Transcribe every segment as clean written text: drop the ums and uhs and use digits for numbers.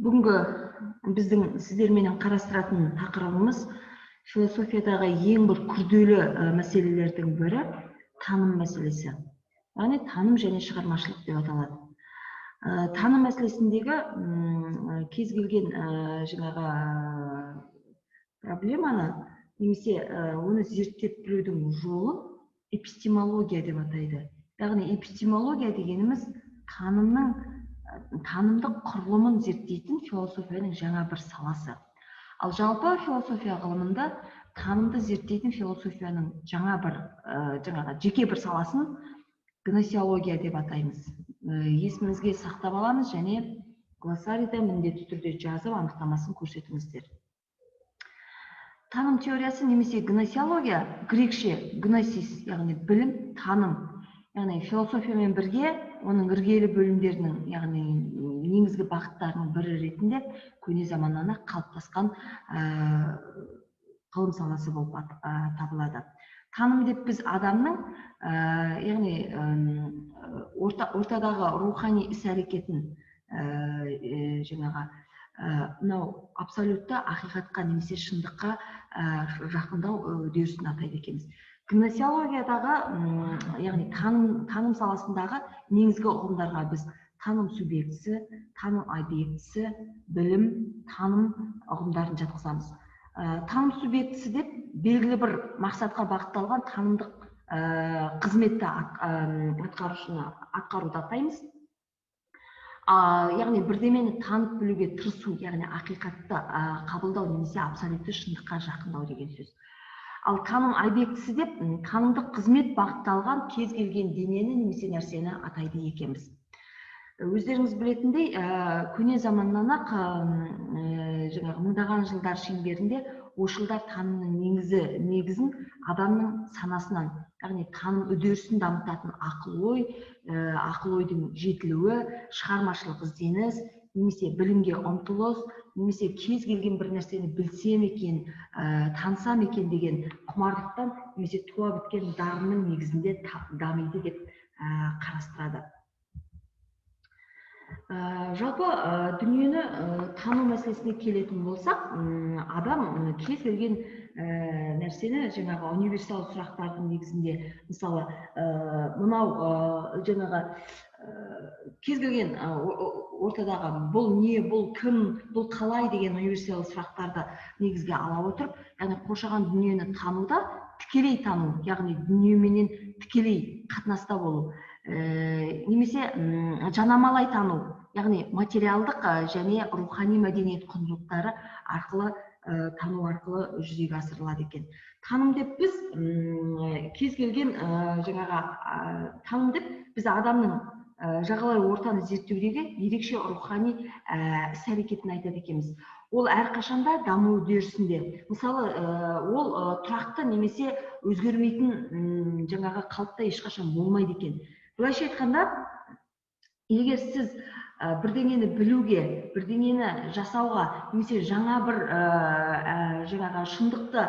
Бүгінгі біздің сіздерменен қарастыратын тақырыбымыз философиядағы ең бір күрделі мәселелердің бірі таным мәселесі. Яғни таным және шығармашылық деп аталады. Таным мәселесіндегі кез келген жаңағы проблеманы немесе оны зерттеп білудің жолын эпистемология деп атайды. Яғни эпистемология дегеніміз танымдық құрылымын зерттейтін философияның жаңа бір саласы. Ал жалпы философия ғылымында танымды зерттейтін философияның жаңа бір жеке бір саласын гносеология деп атаймыз. Есімізге сақтап аламыз және глоссарийда міндетті түрде жазып анықтамасын көрсетіңіздер. Таным теориясы немесе гносеология грекше гносис, яғни білім, таным. Яғни философиямен бірге оның іргелі бөлімдерінің, яғни негізгі бағыттарының бірі ретінде көне заманнан қалыптасқан ғылым саласы болып табылады. Таным деп біз адамның, яғни ортадағы рухани іс-әрекетін мынау абсолютті ақиқатқа немесе шындыққа жақындау үдерісін атайды екенбіз. Гносеологиядағы, яғни таным саласындағы негізгі ұғымдарға біз таным субъектісі, таным объектісі, білім, таным ұғымдарын жатқызамыз. Таным субъектісі деп белгілі бір мақсатқа бағытталған танымдық қызметті атқаруды атаймыз. Яғни бірдемені танып білуге тырысу, яғни ақиқатты қабылдау немесе абсолютті шындыққа жақындау деген сөз. Ал таным объектісі деп танымдық қызмет бағытталған кез келген денені немесе нәрсені атайды екенбіз. Өздеріңіз білетіндей, көне заманнан мыңдаған жылдар шеңберінде ойшылдар танымның негізін адамның санасынан, яғни таным үдерісін дамытатын ақыл ойдың жетілуі, шығармашылық ізденіс, немесе білімге ұмтылыс, немесе кез келген бір нәрсені білсем екен, танысам екен деген құмарлықтан, немесе туа біткен дарынның негізінде дамиды деп қарастырады. Жалпы дүниені тану мәселесіне келетін болсақ, адам кез келген нәрсені жаңағы универсал сұрақтардың негізінде, мысалы, мынау жаңағы кез келген ортадағы бұл не, бұл кім, бұл қалай деген универсал сұрақтарды негізге ала отырып, яғни қоршаған дүниені тануда тікелей тану, яғни дүниеменен тікелей қатынаста болу, немесе жанамалай тану, яғни материалдық және рухани мәдениет құндылықтары арқылы тану арқылы жүзеге асырылады екен. Таным деп біз кез келген таным деп біз адамның жағалай ортаны зерттеудегі ерекше рухани іс-әрекетін айтады екенбіз. Ол әрқашанда даму үдерісінде. Мысалы, ол тұрақты немесе өзгермейтін қалыпта ешқашан болмайды екен. Былайша айтқанда, егер сіз бірдеңені білуге, бірдеңені жасауға, немесе жаңа бір шындықты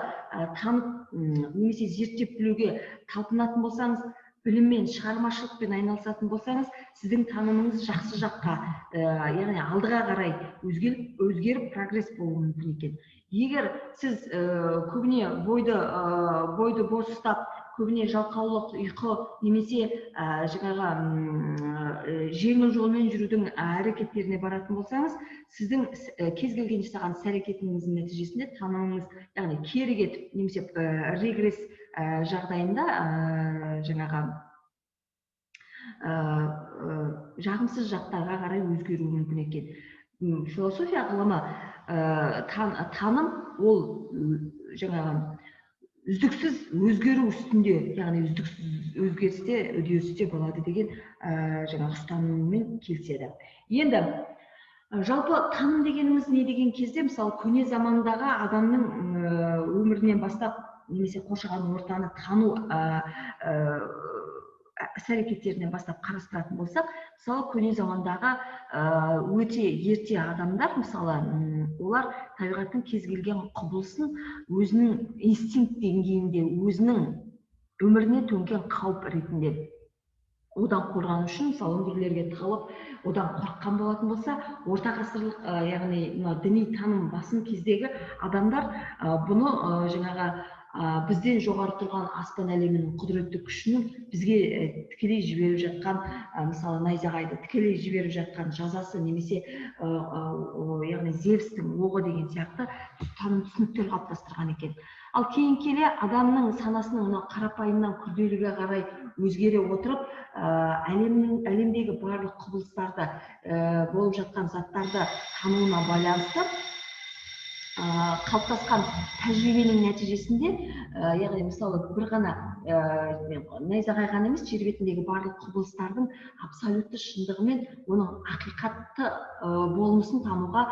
танып, немесе зерттеп білуге талпынатын болсаңыз, біліммен, шығармашылықпен айналысатын болсаңыз, сіздің танымыңыз жақсы жаққа, яғни алдыға қарай өзгеріп прогресс болуы мүмкін екен. Егер сіз көбіне бойды бос ұстап, көбіне жалқаулық, ұйқы, немесе жеңіл жолмен жүрудің әрекеттеріне баратын болсаңыз, сіздің кез келген жасаған іс-әрекетіңіздің нәтижесінде танымыңыз, яғни кері кетіп, немесе регресс жағдайында жағымсыз жақтарға қарай өзгеруі мүмкін екен. Философия ғылымы таным ол үздіксіз өзгеру үстінде, яғни үздіксіз өзгерісте, үдерісте болады деген ұстаныммен келіседі. Енді жалпы таным дегеніміз не деген кезде, мысалы, көне замандағы адамның өмірінен бастап, немесе қоршаған ортаны тану іс-әрекеттерінен бастап қарастыратын болсақ, мысалы, көне замандағы өте ерте адамдар, мысалы, олар табиғаттың кез келген құбылысын өзінің инстинкт деңгейінде, өзінің өміріне төнген қауіп ретінде одан қорғану үшін мысалы үңгірлерге тығылып одан қорыққан болатын болса, орта ғасырлық яғни мына діни таным басым кездегі адамдар бұны жаңағы бізден жоғары тұрған аспан әлемінің құдіретті күшінің бізге тікелей жіберіп жатқан, мысалы найзағайды тікелей жіберіп жатқан жазасы, немесе яғни Зевстің оғы деген сияқты таным түсініктер қалыптастырған екен. Ал кейін келе адамның санасының мына қарапайымнан күрделіге қарай өзгере отырып, әлемдегі барлық құбылыстарды, болып жатқан заттарды тануына байланысты қалыптасқан тәжірибенің нәтижесінде, яғни мысалы бір ғана найзағай ғана емес, жер бетіндегі барлық құбылыстардың абсолютті шындығы мен оның ақиқатты болмысын тануға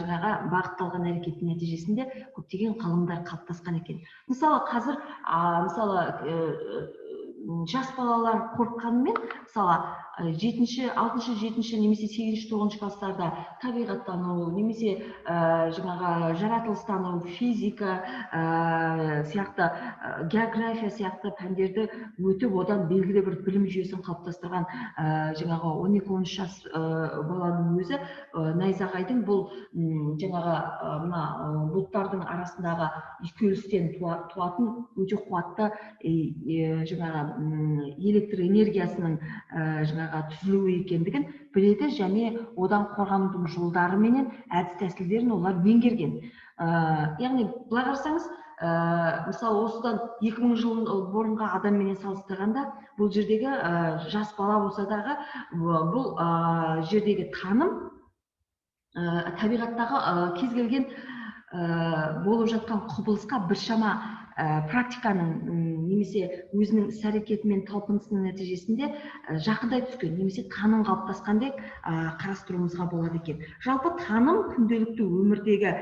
жаңағы бағытталған әрекеттің нәтижесінде көптеген ғылымдар қалыптасқан екен. Мысалы қазір жас балалар қорыққанымен, мысалы 6-шы, 7-ші немесе 8-ші, 9-шы класстарда табиғаттану, немесе жаңағы жаратылыстану, физика сияқты, география сияқты пәндерді өтіп, одан белгілі бір білім жүйесін қалыптастырған жаңағы 12-13 жас баланың өзі найзағайдың бұл жаңағы мына бұлттардың арасындағы үйкелістен туатын өте қуатты жаңағы электр энергиясының жаңағы түзілуі екендігін біледі, және одан қорғанудың жолдары менен әдіс тәсілдерін олар меңгерген. Яғни былай қарасаңыз, мысалы осыдан 2000 жыл бұрынғы адамменен салыстырғанда, бұл жердегі жас бала болса дағы, бұл жердегі таным табиғаттағы кез келген болып жатқан құбылысқа біршама практиканың немесе өзінің іс-әрекетімен талпынысының нәтижесінде жақындай түскен, немесе таным қалыптасқан деп қарастыруымызға болады екен. Жалпы таным күнделікті өмірдегі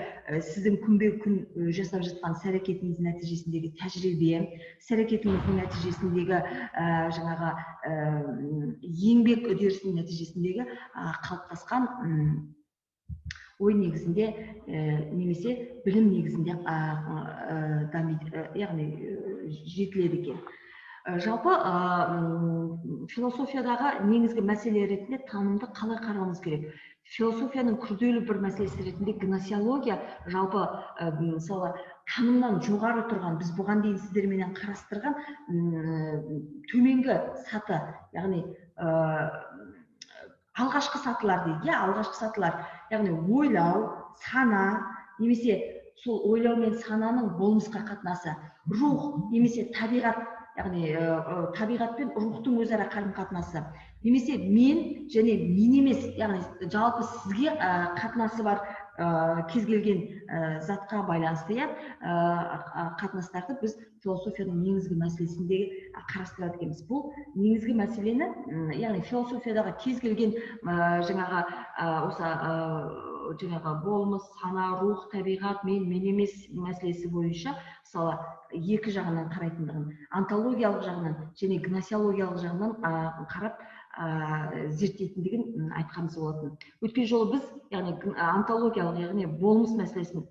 сіздің күнбе-күн жасап жатқан іс-әрекетіңіздің нәтижесіндегі тәжірибе, іс-әрекетіңіздің нәтижесіндегі жаңағы еңбек үдерісінің нәтижесіндегі қалыптасқан ой негізінде немесе білім негізінде яғни жетіледі екен. Жалпы философиядағы негізгі мәселе ретінде танымды қалай қарауымыз керек? Философияның күрделі бір мәселесі ретінде гносеология, жалпы мысалы танымнан жоғары тұрған, біз бұған дейін сіздерменен қарастырған төменгі саты, яғни алғашқы сатылар дейді, алғашқы сатылар, яғни ойлау, сана, немесе сол ойлау мен сананың болмысқа қатынасы, рух, немесе табиғат, яғни табиғат пен рухтың өзара қарым-қатынасы, немесе мен және мен емес, яғни жалпы сізге қатынасы бар кез келген затқа байланысты қатынастарды біз философияның негізгі мәселесіндегі қарастырады екенбіз. Бұл негізгі мәселені, яғни философиядағы кез келген жаңағы осы жаңағы болмыс, сана, рух, табиғат, мен емес мәселесі бойынша мысалы екі жағынан қарайтындығын, онтологиялық жағынан және гносеологиялық жағынан қарап зерттейтіндігін айтқанымыз болатын. Өткен жолы біз яғни онтологиялық, яғни болмыс мәселесін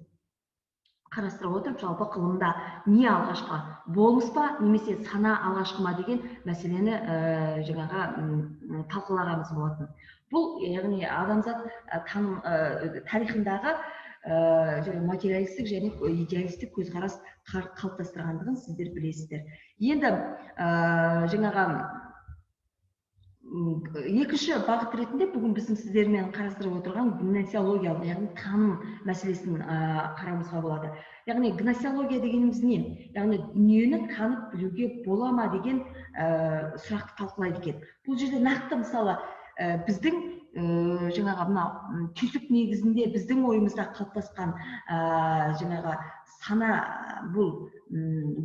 қарастырып отырып, жалпы ғылымда не алғашқы, болмыс па немесе сана алғашқы ма деген мәселені жаңағы талқылағанымыз болатын. Бұл яғни адамзат тарихындағы материалистік және идеалистік көзқарас қалыптастырғандығын сіздер білесіздер. Енді жаңағы екінші бағыт ретінде бүгін біздің сіздермен қарастырып отырған гносеологиялық, яғни таным мәселесін қарауымызға болады. Яғни гносеология дегеніміз не? Яғни дүниені танып білуге бола ма деген сұрақты талқылайды екен. Бұл жерде нақты мысалы біздің жаңағы мына түйсік негізінде біздің ойымызда қалыптасқан жаңағы сана, бұл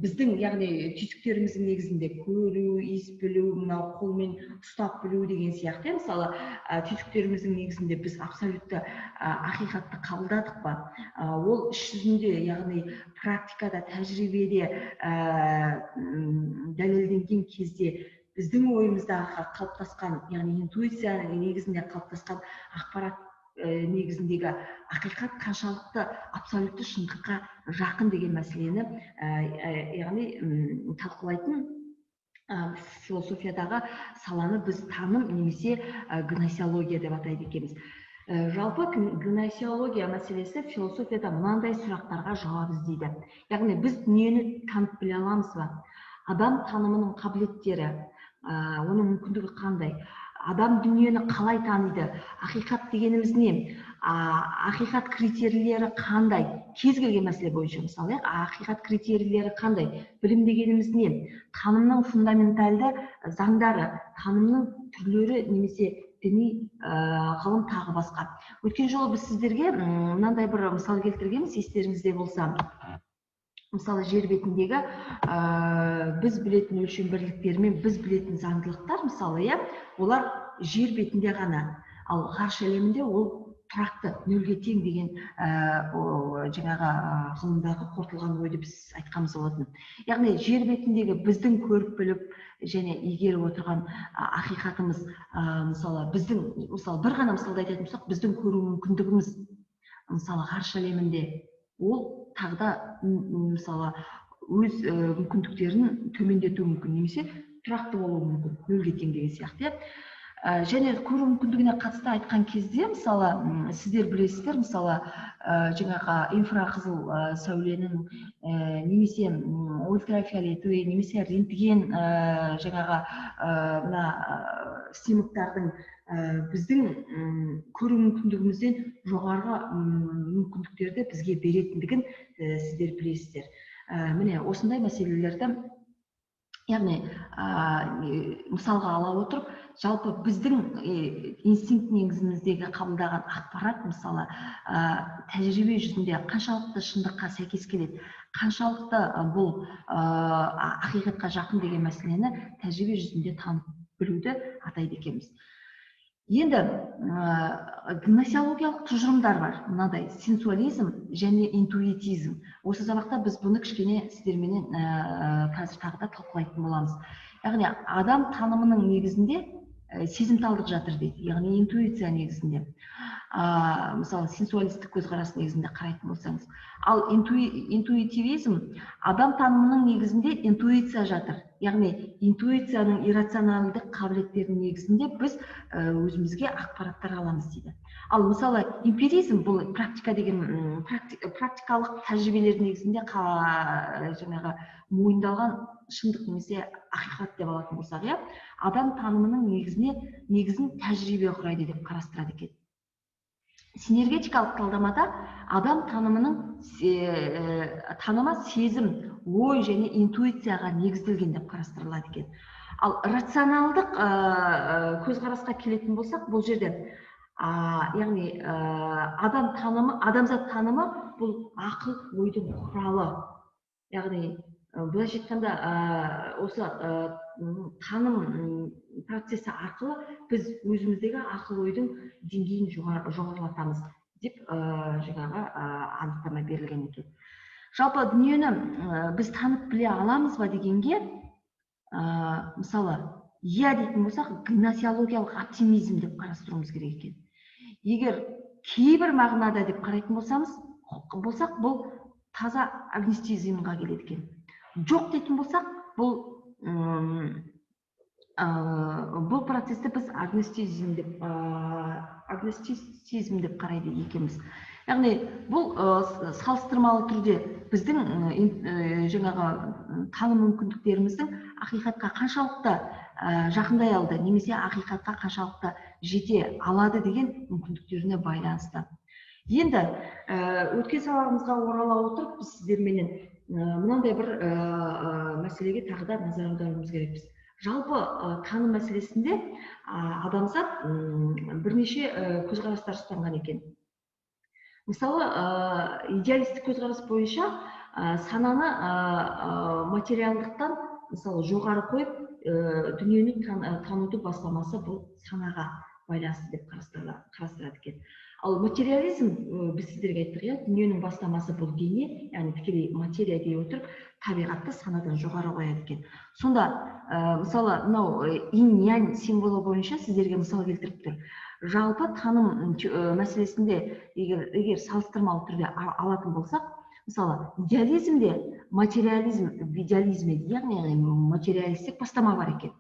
біздің яғни түйсіктеріміздің негізінде көру, иіс білу, мынау қолмен ұстап білу деген сияқты, мысалы түйсіктеріміздің негізінде біз абсолютті ақиқатты қабылдадық па? Ол іс жүзінде, яғни практикада, тәжірибеде дәлелденген кезде біздің ойымыздағы қалыптасқан, яғни интуицияның негізінде қалыптасқан ақпарат негізіндегі ақиқат қаншалықты абсолютті шындыққа жақын деген мәселені яғни талқылайтын философиядағы саланы біз таным немесе гносеология деп атайды екенбіз. Жалпы гносеология мәселесі философияда мынандай сұрақтарға жауап іздейді. Яғни біз дүниені танып біле аламыз ба? Адам танымының қабілеттері, оның мүмкіндігі қандай? Адам дүниені қалай таниды? Ақиқат дегеніміз не? Ақиқат критерийлері қандай? Кез келген мәселе бойынша, мысалы, ақиқат критерийлері қандай? Білім дегеніміз не? Танымның фундаменталды заңдары, танымның түрлері немесе діни ғылым тағы басқа. Өткен жолы біз сіздерге мынандай бір мысал келтіргенбіз, естеріңізде болса. Мысалы, жер бетіндегі біз білетін өлшем бірліктері мен біз білетін заңдылықтар, мысалы, олар жер бетінде ғана, ал ғарыш әлемінде ол тұрақты, нөлге тең деген жаңағы ғылымдағы қорытылған ойды біз айтқанымыз болатын. Яғни жер бетіндегі біздің көріп біліп және игеріп отырған ақиқатымыз, мысалы, бір ғана мысалды айтатын болсақ, біздің көру мүмкіндігіміз, мысалы, ғарыш әлемінде ол тағда, мысалы, өз мүмкіндіктерін төмендетуі мүмкін, немесе тұрақты болуы мүмкін, нөлге тең деген сияқты. Және көру мүмкіндігіне қатысты айтқан кезде, мысалы, сіздер білесіздер, мысалы, жаңағы инфрақызыл сәуленің немесе ультрафиолетовый, немесе рентген жаңағы снимоктардың біздің көру мүмкіндігімізден жоғарғы мүмкіндіктерді бізге беретіндігін сіздер білесіздер. Міне осындай мәселелерді, яғни мысалға ала отырып, жалпы біздің инстинкт негізіміздегі қабылдаған ақпарат, мысалы, тәжірибе жүзінде қаншалықты шындыққа сәйкес келеді, қаншалықты бұл ақиқатқа жақын деген мәселені тәжірибе жүзінде танып білуді атайды екенбіз. Енді гносеологиялық тұжырымдар бар, мынадай: сенсуализм және интуитизм. Осы сабақта біз бұны кішкене сіздерменен қазір тағы да талқылайтын боламыз. Яғни адам танымының негізінде сезімталдық жатыр дейді, яғни интуиция негізінде. Мысалы, сенсуалистік көзқарас негізінде қарайтын болсаңыз. Ал интуитивизм, адам танымының негізінде интуиция жатыр. Яғни интуицияның иррационалдық қабілеттерінің негізінде біз өзімізге ақпараттар аламыз дейді. Ал мысалы, эмпиризм, бұл практика деген практикалық тәжірибелер негізінде жаңағы мойындалған шындық немесе ақиқат деп алатын болсақ, адам танымының негізін тәжірибе құрайды деп қарастырады екен. Синергетикалық талдамада адам танымы сезім, ой және интуицияға негізделген деп қарастырылады екен. Ал рационалдық көзқарасқа келетін болсақ, бұл жерде яғни адамзат танымы бұл ақыл ойдың құралы. Яғни былайша айтқанда, осы таным процесі арқылы біз өзіміздегі ақыл ойдың деңгейін жоғарылатамыз деп жаңағы анықтама берілген екен. Жалпы дүниені біз танып біле аламыз ба дегенге, мысалы, дейтін болсақ, гносеологиялық оптимизм деп қарастыруымыз керек екен. Егер кейбір мағынада деп қарайтын болсақ, бұл таза агностицизмға келеді екен. Жоқ дейтін болсақ, бұл процесті біз агностицизм деп қарайды екенбіз. Яғни бұл салыстырмалы түрде біздің жаңағы таным мүмкіндіктеріміздің ақиқатқа қаншалықты жақындай алды, немесе ақиқатқа қаншалықты жете алады деген мүмкіндіктеріне байланысты. Енді өткен сабағымызға орала отырып, біз сіздерменен мынандай бір мәселеге тағы да назар аударуымыз керекпіз. Жалпы таным мәселесінде адамзат бірнеше көзқарастар ұстанған екен. Мысалы, идеалистік көзқарас бойынша сананы материалдықтан, мысалы, жоғары қойып, дүниені тануды бастамасы бұл санаға байланысты деп қарастырады екен. Ал материализм, біз сіздерге айттық, дүниенің бастамасы бұл дене, яғни тікелей материя дей отырып, табиғатты санадан жоғары қояды екен. Сонда, мысалы, мынау инь-янь символы бойынша сіздерге мысал келтіріп тұр. Жалпы таным мәселесінде егер салыстырмалы түрде алатын болсақ, Мысалы, идеализмде материализм, идеализмде, яғни материалистік бастама бар екен.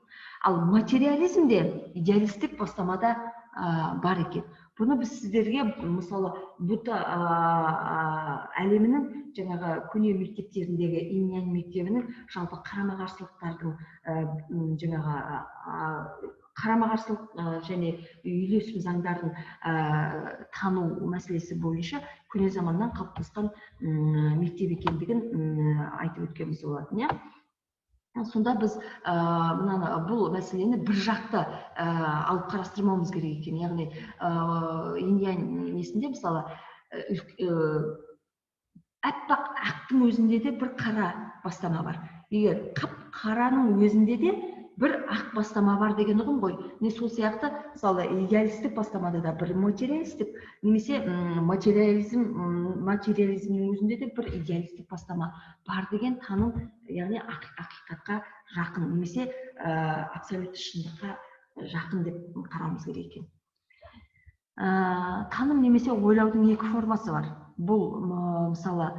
Ал материализмде идеалистік бастамада бар екен. Бұны біз сіздерге, мысалы, будда әлемінің жаңағы көне мектептеріндегі инь-янь мектебінің жалпы қарама-қарсылықтардың жаңағы қарама-қарсылық және үйлесім заңдарын тану мәселесі бойынша көне заманнан қалыптасқан мектеп екендігін айтып өткеніміз болатын, иә. Сонда біз бұл мәселені бір жақты алып қарастырмауымыз керек екен. Яғни инь-янь несінде, мысалы, аппақ ақтың өзінде де бір қара бастама бар. Егер қап-қараның өзінде де бір ақ бастама бар деген ұғым ғой. Не сол сияқты, мысалы, идеалистік бастамада да бір материалистік, немесе материализмнің өзінде де бір идеалистік бастама бар деген таным, яғни ақиқатқа жақын, немесе абсолютті шындыққа жақын деп қарауымыз керек екен. Таным немесе ойлаудың екі формасы бар. Бұл, мысалы,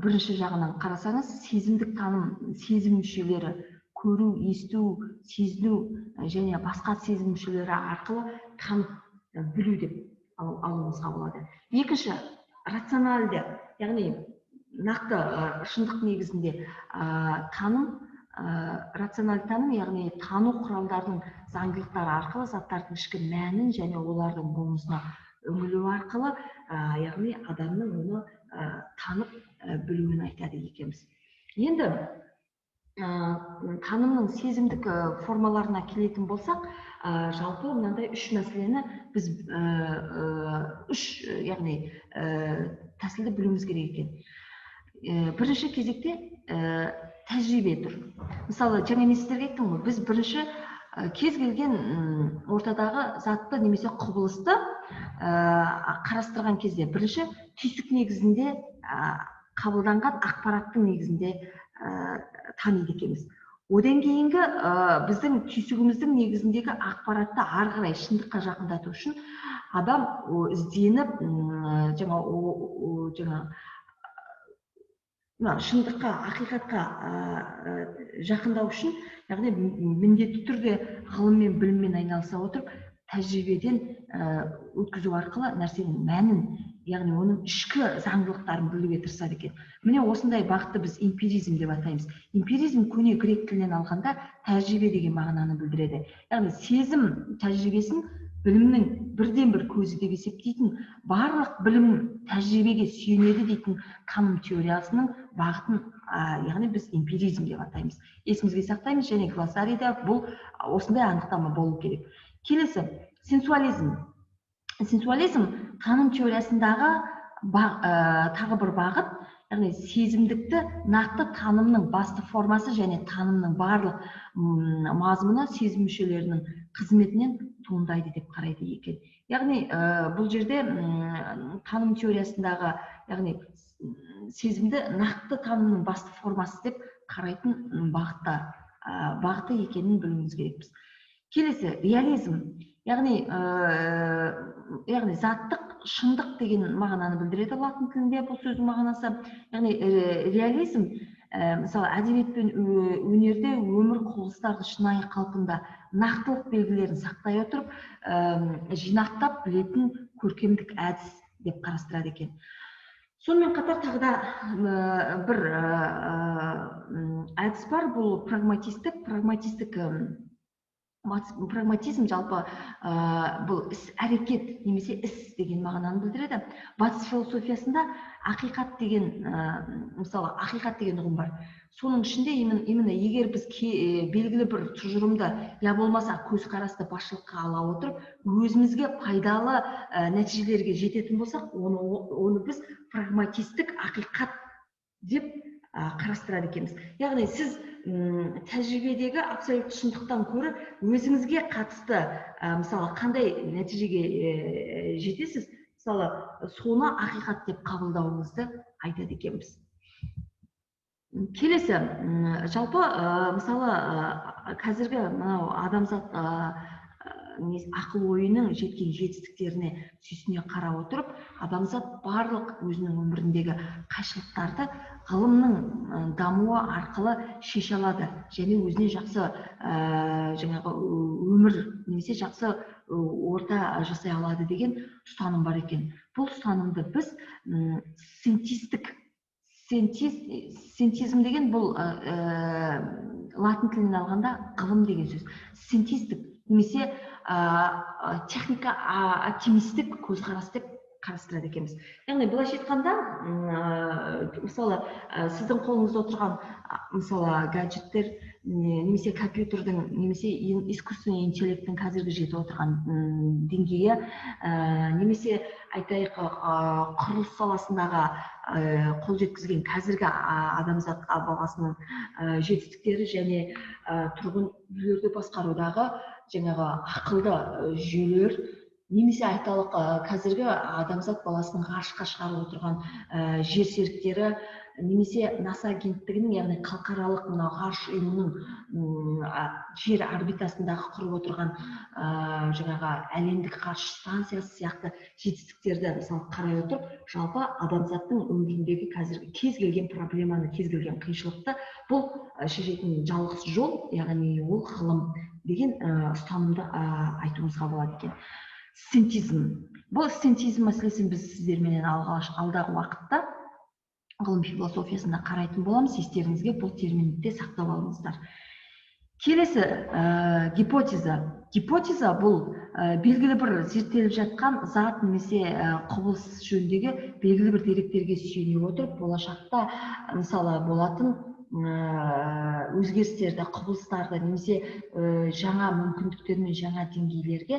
бірінші жағынан қарасаңыз, сезімдік таным, сезім мүшелері, көру, есту, сезіну және басқа сезім мүшелері арқылы танып білу деп алуымызға болады. Екінші, рационалды, яғни нақты шындық негізінде таным, рационалды таным, яғни тану құралдарының заңдылықтары арқылы заттардың ішкі мәнін және олардың болмысына үңілу арқылы, яғни адамның оны танып білуін айтады екенбіз. Енді танымның сезімдік формаларына келетін болсақ, жалпы мынандай үш мәселені біз яғни тәсілді білуіміз керек екен. Бірінші кезекте тәжірибе тұр. Мысалы, жаңа мен сіздерге айттым ғой, біз бірінші кез келген ортадағы затты немесе құбылысты қарастырған кезде бірінші түйсік негізінде қабылданған ақпараттың негізінде таниды екенбіз. Одан кейінгі біздің түйсігіміздің негізіндегі ақпаратты ары қарай шындыққа жақындату үшін адам ізденіп, шындыққа, ақиқатқа жақындау үшін, яғни міндетті түрде ғылым мен біліммен айналыса отырып, тәжірибеден өткізу арқылы нәрсенің мәнін, яғни оның ішкі заңдылықтарын білуге тырысады екен. Міне осындай бағытты біз эмпиризм деп атаймыз. Эмпиризм көне грек тілінен алғанда тәжірибе деген мағынаны білдіреді. Яғни сезім тәжірибесін білімнің бірден бір көзі деп есептейтін, барлық білім тәжірибеге сүйенеді дейтін таным теориясының бағытын, яғни біз эмпиризм деп атаймыз. Есімізге сақтаймыз, және глоссарийда бұл осындай анықтама болу керек. Келесі, сенсуализм. Сенсуализм таным теориясындағы тағы бір бағыт, яғни сезімдікті нақты танымның басты формасы және танымның барлық мазмұны сезім мүшелерінің қызметінен туындайды деп қарайды екен. Яғни бұл жерде таным теориясындағы, яғни сезімді нақты танымның басты формасы деп қарайтын бағыты екенін білуіміз керекпіз. Келесі, реализм, яғни заттық шындық деген мағынаны білдіреді латын тілінде бұл сөздің мағынасы. Яғни реализм, мысалы, әдебиет пен өнерде өмір құбылыстардың шынайы қалпында нақтылық белгілерін сақтай отырып, жинақтап білетін көркемдік әдіс деп қарастырады екен. Сонымен қатар тағы да бір әдіс бар, бұл прагматистік. Прагматизм жалпы бұл іс-әрекет немесе іс деген мағынаны білдіреді. Батыс философиясында ақиқат деген, мысалы, ақиқат деген ұғым бар. Соның ішінде именно егер біз белгілі бір тұжырымды, я болмаса көзқарасты басшылыққа ала отырып, өзімізге пайдалы нәтижелерге жететін болсақ, оны біз прагматистік ақиқат деп қарастырады екенбіз. Яғни сіз тәжірибедегі абсолютті шындықтан көрі өзіңізге қатысты, мысалы, қандай нәтижеге жетесіз, мысалы, соны ақиқат деп қабылдауыңызды айтады екенбіз. Келесі, жалпы, мысалы, қазіргі адамзат ақыл ойының жеткен жетістіктеріне сүйсіне қарап отырып, адамзат барлық өзінің өміріндегі қайшылықтарды ғылымның дамуы арқылы шеше алады және өзіне жақсы жаңағы өмір немесе жақсы орта жасай алады деген ұстаным бар екен. Бұл ұстанымды біз синтизм деген бұл латын тілінен алғанда ғылым деген сөз. Синтистік немесе техника оптимистік көзқарас деп қарастырады екенбіз. Яғни былайша айтқанда, мысалы сіздің қолыңызда отырған мысалы гаджеттер немесе компьютердің немесе искусственный интеллекттің қазіргі жетіп отырған деңгейі, немесе айтайық құрылыс саласындағы қол жеткізген қазіргі адамзат баласының жетістіктері және тұрғын үйлерді басқарудағы жаңағы ақылды жүйелер, немесе айталық қазіргі адамзат баласының ғарышқа шығарып отырған жер серіктері, немесе НАСА агенттігінің, яғни халықаралық ғарыш ұйымының жер орбитасындағы құрып отырған жаңағы әлемдік ғарыш станциясы сияқты жетістіктерді мысалы қарай отырып, жалпы адамзаттың өміріндегі қазіргі кез келген проблеманы, кез келген қиыншылықты бұл шешетін жалғыз жол, яғни ол ғылым деген ұстанымды айтуымызға болады екен. Синтизм. Бұл синтизм мәселесін біз сіздермен алдағы уақытта ғылым философиясында қарайтын боламыз. Естеріңізге бұл терминді сақтап алыңыздар. Келесі гипотеза. Гипотеза бұл белгілі бір зерттеліп жатқан зат немесе құбылыс жөніндегі белгілі бір деректерге сүйене отырып, болашақта мысалы болатын өзгерістерді, құбылыстарды немесе жаңа мүмкіндіктер мен жаңа деңгейлерге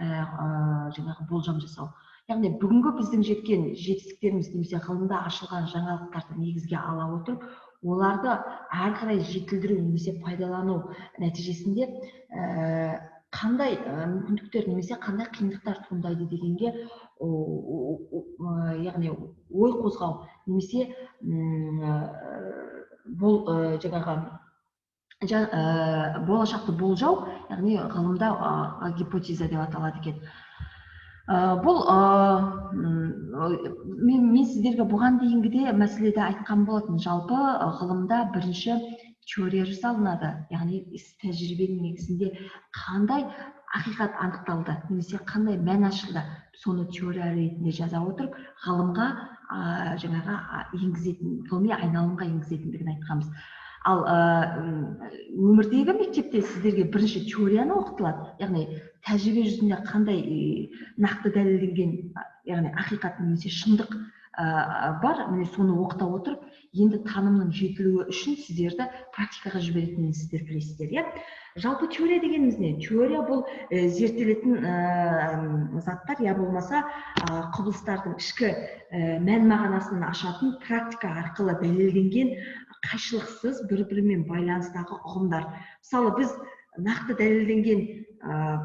жаңағы болжам жасау. Яғни бүгінгі біздің жеткен жетістіктеріміз немесе ғылымда ашылған жаңалықтарды негізге ала отырып, оларды әрі қарай жетілдіру немесе пайдалану нәтижесінде қандай мүмкіндіктер немесе қандай қиындықтар туындайды дегенге яғни ой қозғау немесе бұл жаңағы болашақты болжау, яғни ғылымда гипотеза деп аталады екен. Бұл мен сіздерге бұған дейінгіде мәселеде айтқан болатын, жалпы ғылымда бірінші теория жасалынады, яғни іс тәжірибенің негізінде қандай ақиқат анықталды немесе қандай мән ашылды, соны теория ретінде жаза отырып ғылымға жаңағы енгізетін, ғылыми айналымға енгізетіндігін айтқанбыз. Ал өмірдегі мектепте сіздерге бірінші теорияны оқытылады, яғни тәжірибе жүзінде қандай нақты дәлелденген, яғни ақиқат немесе шындық бар, міне соны оқыта отырып, енді танымның жетілуі үшін сіздерді практикаға жіберетінін сіздер білесіздер. Жалпы теория дегеніміз не? Теория бұл зерттелетін заттар, я болмаса құбылыстардың ішкі мән мағынасын ашатын практика арқылы дәлелденген қайшылықсыз бір-бірімен байланыстағы ұғымдар. Мысалы, біз нақты дәлелденген,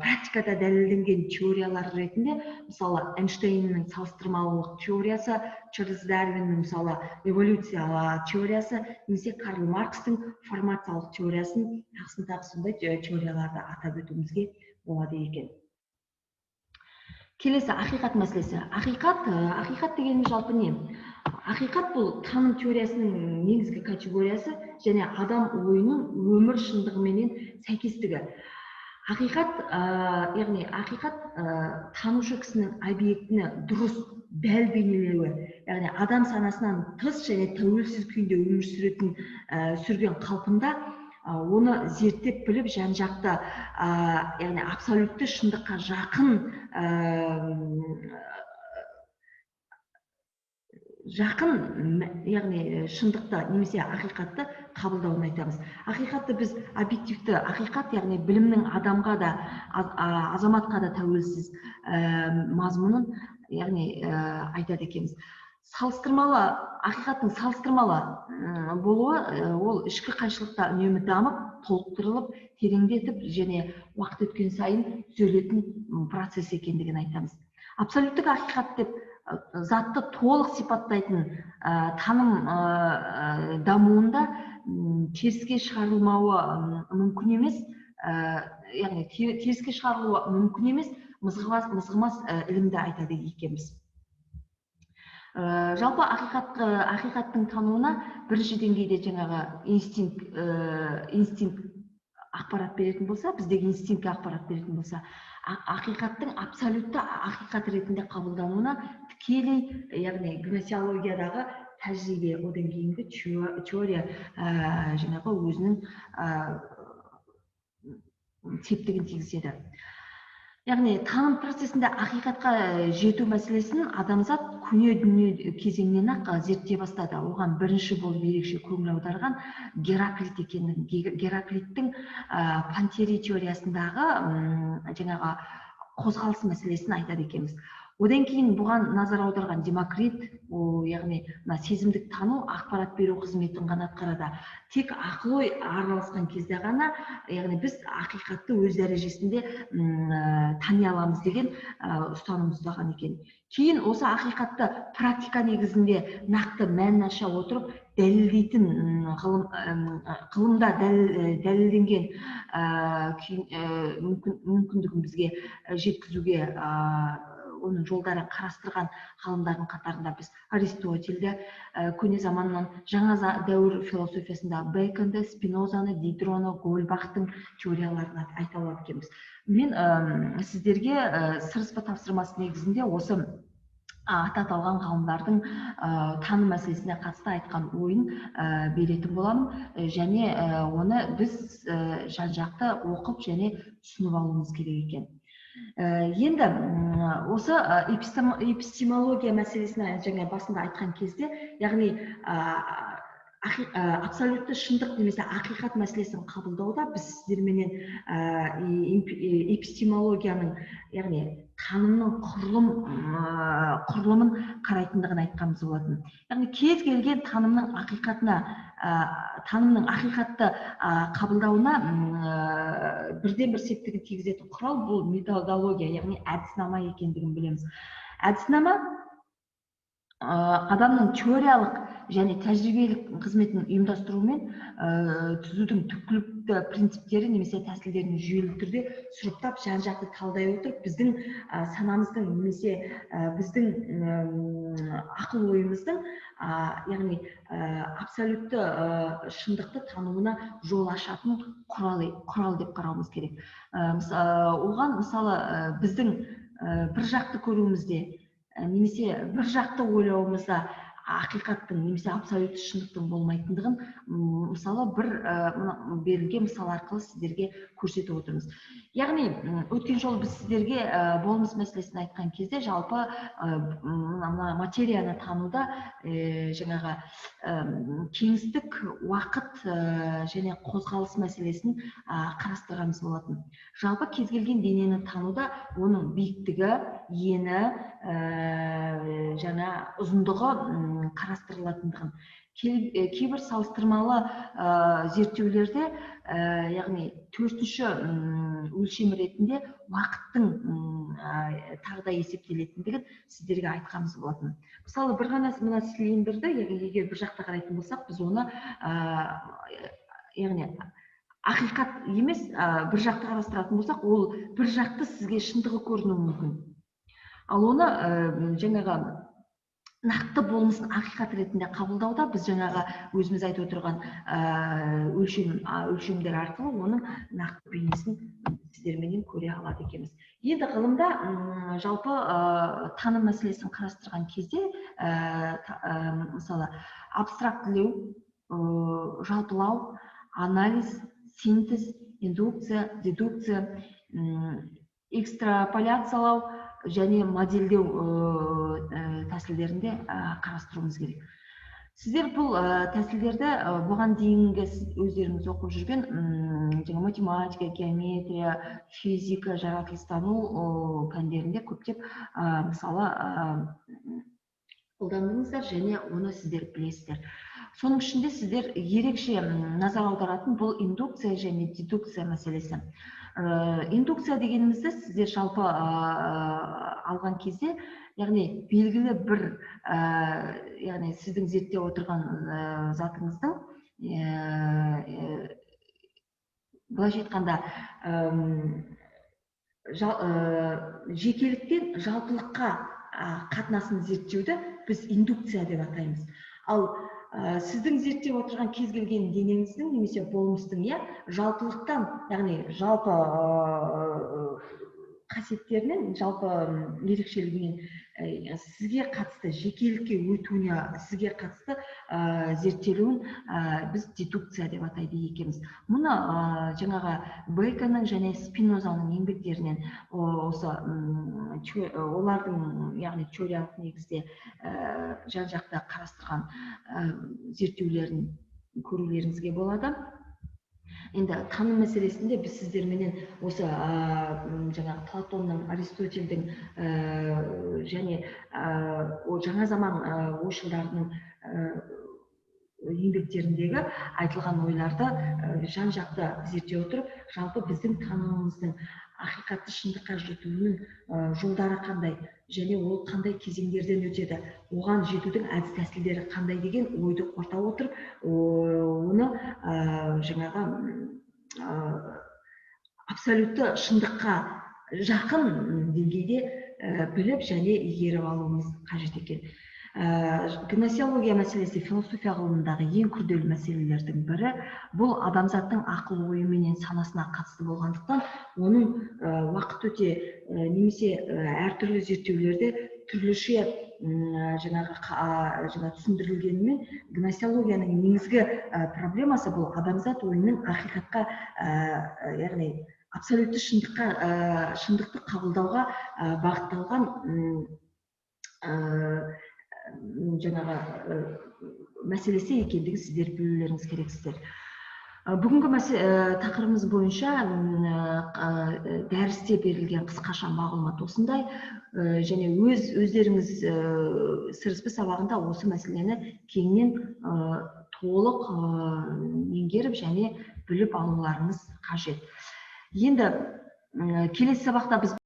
практикада дәлелденген теориялар ретінде, мысалы, Эйнштейннің салыстырмалылық теориясы, Чарльз Дарвиннің мысалы эволюция теориясы, немесе Карл Маркстың формациялық теориясын, тағы сондай теорияларды атап өтуімізге болады екен. Келесі ақиқат мәселесі. Ақиқат дегеніміз жалпы не? Ақиқат бұл таным теориясының негізгі категориясы және адам ойының өмір шындығыменен сәйкестігі. Ақиқат, яғни ақиқат танушы кісінің объектіні дұрыс, дәл бейнелеуі, яғни адам санасынан тыс және тәуелсіз күйінде өмір сүрген қалпында оны зерттеп біліп жан-жақты, яғни абсолютті шындыққа жақын, яғни шындықты немесе ақиқатты қабылдауын айтамыз. Ақиқатты біз объективті ақиқат, яғни білімнің адамға да, азаматқа да тәуелсіз мазмұнын, яғни айтады екенбіз. Салыстырмалы, ақиқаттың салыстырмалы болуы, ол ішкі қайшылықта үнемі дамып, толықтырылып, тереңдетіп және уақыт өткен сайын түзелетін процесс екендігін айтамыз. Абсолюттік ақиқат деп затты толық сипаттайтын таным дамуында теріске шығарылмауы мүмкін емес, яғни теріске шығарылуы мүмкін емес, мызғымас ілімді айтады екенбіз. Жалпы ақиқаттың тануына бірінші деңгейде жаңағы инстинкт ақпарат беретін болса, біздегі инстинктке ақпарат беретін болса, ақиқаттың абсолютті ақиқат ретінде қабылдануына тікелей, яғни гносеологиядағы тәжірибе, одан кейінгі теория жаңағы өзінің септігін тигізеді. Яғни таным процесінде ақиқатқа жету мәселесін адамзат көне дүние кезеңінен ақ зерттей бастады. Оған бірінші болып ерекше көңіл аударған Гераклит екенін, Гераклиттің пантери теориясындағы жаңағы қозғалыс мәселесін айтады екенбіз. Одан кейін бұған назар аударған Демокрит, яғни сезімдік тану ақпарат беру қызметін ғана атқарады. Тек ақыл-ой араласқан кезде ғана, яғни біз ақиқатты өз дәрежесінде тани аламыз деген ұстаным ұстаған екен. Кейін осы ақиқатты практика негізінде нақты мәнін аша отырып, дәлелдейтін ғылымда дәлелденген мүмкіндігін бізге жеткізуге оның жолдарын қарастырған ғалымдардың қатарында біз Аристотельді, көне заманнан жаңа дәуір философиясында Бейконды, Спинозаны, Дидроны, Гольбахтың теорияларын айта алады екенбіз. Мен сіздерге сырыспа тапсырмасы негізінде осы аты аталған ғалымдардың таным мәселесіне қатысты айтқан ойын беретін боламын, және оны біз жан-жақты оқып және түсініп алуымыз керек екен. Енді осы эпистемология мәселесіне жаңа басында айтқан кезде, яғни абсолютті шындық немесе ақиқат мәселесін қабылдауда біз сіздерменен эпистемологияның, яғни танымның құрылымын қарайтындығын айтқанымыз болатын. Яғни кез келген танымның ақиқатты қабылдауына бірден бір септігін тигізетін құрал бұл методология, яғни әдіснама екендігін білеміз. Әдіснама адамның теориялық және тәжірибелік қызметін ұйымдастырумен түзудің түпкілікті принциптері немесе тәсілдерін жүйелі түрде сұрыптап, жан-жақты талдай отырып, біздің санамыздың немесе біздің ақыл-ойымыздың, яғни абсолютті шындықты тануына жол ашатын құрал деп қарауымыз керек. Оған мысалы біздің бір жақты көруімізде немесе бір жақты ойлауымызда ақиқаттың немесе абсолютті шындықтың болмайтындығын мысалы бір берілген мысал арқылы сіздерге көрсетіп отырмыз. Яғни өткен жолы біз сіздерге болмыс мәселесін айтқан кезде жалпы материяны тануда жаңағы кеңістік, уақыт және қозғалыс мәселесін қарастырғанымыз болатын. Жалпы кез келген денені тануда оның биіктігі, ені, жаңа ұзындығы қарастырылатындығын, кейбір салыстырмалы зерттеулерде, яғни төртінші өлшем ретінде уақыттың тағы да есептелетіндігін сіздерге айтқанымыз болатын. Мысалы, бір ғана мына цилиндрді, егер бір жақта қарайтын болсақ, біз оны яғни ақиқат емес, бір жақты қарастыратын болсақ, ол бір жақты сізге шындығы көрінуі мүмкін. Ал оны жаңағы нақты болмысын ақиқат ретінде қабылдауда біз жаңағы өзіміз айтып отырған өлшемдер арқылы оның нақты бейнесін сіздерменен көре алады екенбіз. Енді ғылымда жалпы таным мәселесін қарастырған кезде, мысалы, абстрактілеу, жалпылау, анализ, синтез, индукция, дедукция, экстраполяциялау және модельдеу тәсілдерінде қарастыруымыз керек. Сіздер бұл тәсілдерді бұған дейінгі өздеріңіз оқып жүрген математика, геометрия, физика, жаратылыстану пәндерінде көптеп мысалы қолдандыңыздар және оны сіздер білесіздер. Соның ішінде сіздер ерекше назар аударатын бұл индукция және дедукция мәселесі. Индукция дегенімізді сіздер жалпы алған кезде, яғни белгілі бір, яғни сіздің зерттеп отырған затыңыздың былайша айтқанда жекеліктен жалпылыққа қатынасын зерттеуді біз индукция деп атаймыз. Ал сіздің зерттеп отырған кез келген денеңіздің немесе болмыстың жалпылықтан, яғни жалпы қасиеттерінен, жалпы ерекшелігінен сізге қатысты жекелікке өтуіне, сізге қатысты зерттелуін біз дедукция деп атайды екенбіз. Мұны жаңағы Бейконның және Спинозаның еңбектерінен, осы олардың, яғни теориялық негізде жан-жақты қарастырған зерттеулерін көрулеріңізге болады. Енді таным мәселесінде біз сіздерменен осы жаңағы Платонның, Аристотельдің және жаңа заман ойшылдарының еңбектеріндегі айтылған ойларды жан-жақты зерттей отырып, жалпы біздің танымымыздың ақиқатты шындыққа жетуінің жолдары қандай және ол қандай кезеңдерден өтеді, оған жетудің әдіс тәсілдері қандай деген ойды қорыта отырып, оны жаңағы абсолютті шындыққа жақын деңгейде біліп және игеріп алуымыз қажет екен. Гносеология мәселесі философия ғылымындағы ең күрделі мәселелердің бірі. Бұл адамзаттың ақыл ойы менен санасына қатысты болғандықтан, оның уақыт өте немесе әртүрлі зерттеулерде түрліше жаңағы түсіндірілгенімен, гносеологияның негізгі проблемасы бұл адамзат ойының ақиқатқа, яғни абсолютті шындықты қабылдауға бағытталған жаңағы мәселесі екендігін сіздер білулеріңіз керексіздер. Бүгінгі тақырыбымыз бойынша дәрісте берілген қысқаша мағлұмат осындай, және өздеріңіз сіріспе сабағында осы мәселені кеңінен толық меңгеріп және біліп алуларыңыз қажет. Енді келесі сабақта біз